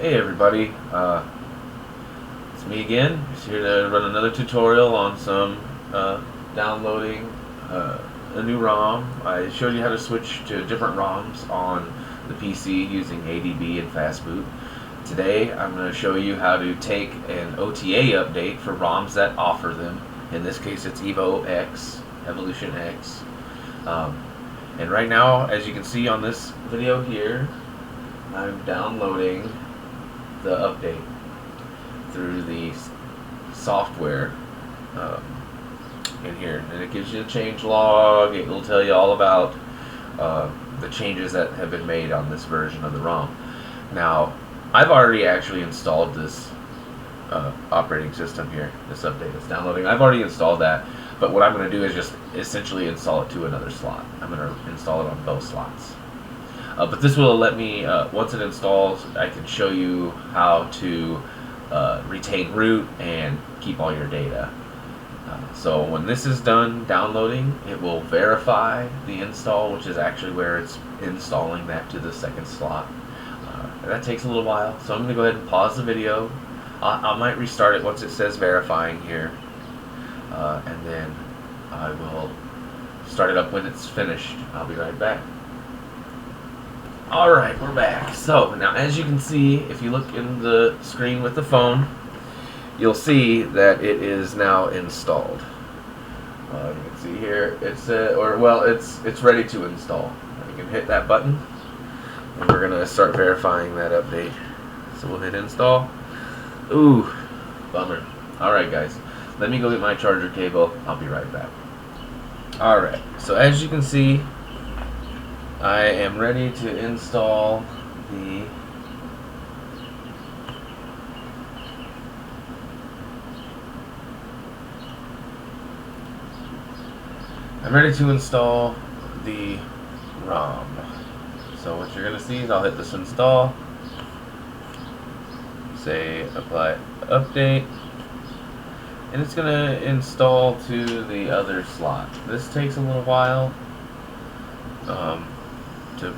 Hey everybody, it's me again. Just here to run another tutorial on some downloading a new ROM. I showed you how to switch to different ROMs on the PC using ADB and Fastboot. Today I'm going to show you how to take an OTA update for ROMs that offer them. In this case it's Evo X, Evolution X. And right now, as you can see on this video here, I'm downloading the update through the software in here, and it gives you a change log. It will tell you all about the changes that have been made on this version of the ROM. Now, I've already actually installed this operating system here. This update is downloading. I've already installed that, but what I'm going to do is just essentially install it to another slot. I'm going to install it on both slots. But this will let me, once it installs, I can show you how to retain root and keep all your data. So when this is done downloading, it will verify the install, which is actually where it's installing that to the second slot. That takes a little while, so I'm going to go ahead and pause the video. I might restart it once it says verifying here, and then I will start it up when it's finished. I'll be right back. Alright, we're back. So, now as you can see, if you look in the screen with the phone, you'll see that it is now installed. You can see here, it's ready to install. You can hit that button, and we're going to start verifying that update. So we'll hit install. Ooh, bummer. Alright guys, let me go get my charger cable. I'll be right back. Alright, so as you can see, I am ready to install the ROM. So what you're going to see is I'll hit this install, say apply update, and it's going to install to the other slot. This takes a little while to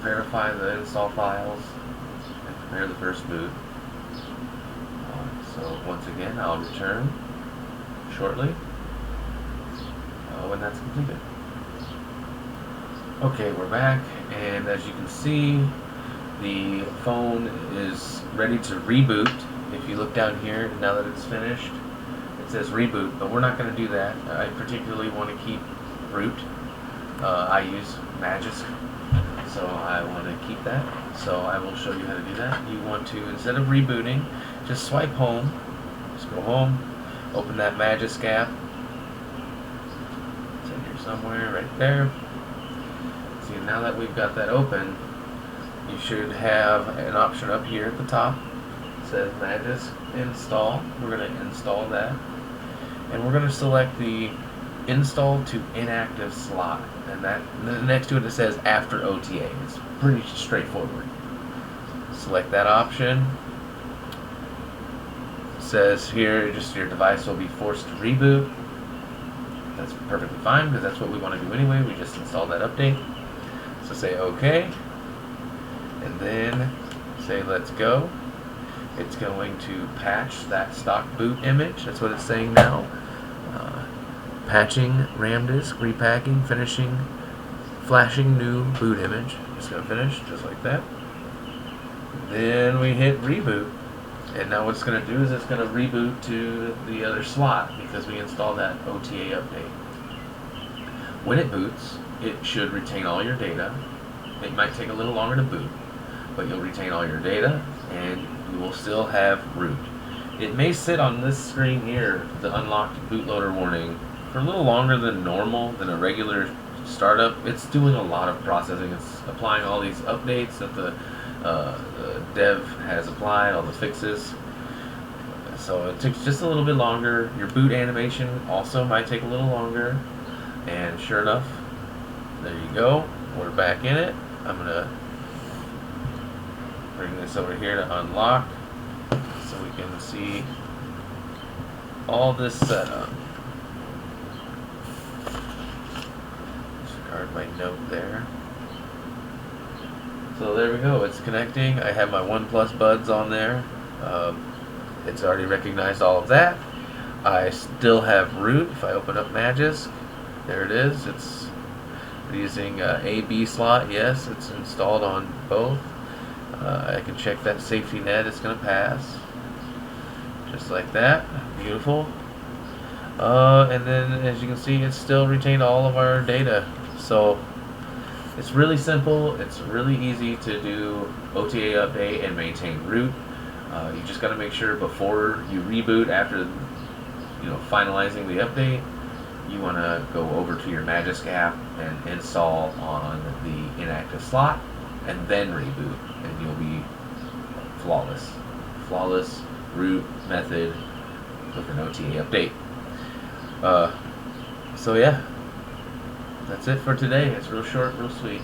verify the install files and prepare the first boot. So once again, I'll return shortly when that's completed. Okay, we're back, and as you can see, the phone is ready to reboot. If you look down here, now that it's finished, it says reboot, but we're not going to do that. I particularly want to keep root. I use Magisk, so I want to keep that. So I will show you how to do that. You want to, instead of rebooting, just swipe home. Just go home, open that Magisk app. It's in here somewhere, right there. See, now that we've got that open, you should have an option up here at the top. It says Magisk install. We're going to install that, and we're going to select the install to inactive slot, and that next to it says after OTA. It's pretty straightforward. Select that option. It says here just your device will be forced to reboot. That's perfectly fine because that's what we want to do anyway. We just installed that update. So say OK, and then say let's go. It's going to patch that stock boot image. That's what it's saying now. Patching RAM disk, repacking, finishing, flashing new boot image. It's going to finish just like that. Then we hit reboot, and now what it's going to do is it's going to reboot to the other slot because we installed that OTA update. When it boots, it should retain all your data. It might take a little longer to boot, but you'll retain all your data and you will still have root. It may sit on this screen here, the unlocked bootloader warning, for a little longer than normal, than a regular startup. It's doing a lot of processing. It's applying all these updates that the dev has applied, all the fixes. So it takes just a little bit longer. Your boot animation also might take a little longer. And sure enough, there you go. We're back in it. I'm going to bring this over here to unlock so we can see all this setup. Discard my note there. So there we go. It's connecting. I have my OnePlus buds on there. It's already recognized all of that. I still have root. If I open up Magisk, there it is. It's using A/B slot. Yes, it's installed on both. I can check that safety net. It's going to pass. Just like that. Beautiful. And then, as you can see, it's still retained all of our data. So it's really simple. It's really easy to do OTA update and maintain root. You just got to make sure before you reboot, after finalizing the update, you want to go over to your Magisk app and install on the inactive slot, and then reboot, and you'll be flawless. Flawless root method with an OTA update. So yeah, that's it for today. It's real short, real sweet.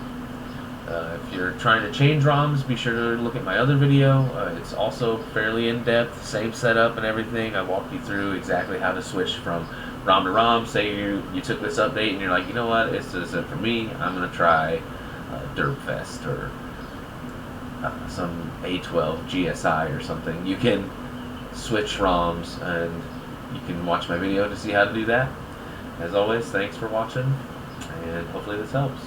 If you're trying to change ROMs, be sure to look at my other video. It's also fairly in-depth, same setup and everything. I walked you through exactly how to switch from ROM to ROM. Say you took this update and you're like, you know what, this isn't for me. I'm going to try Derpfest or some A12 GSI or something. You can switch ROMs, and you can watch my video to see how to do that. As always, thanks for watching, and hopefully this helps.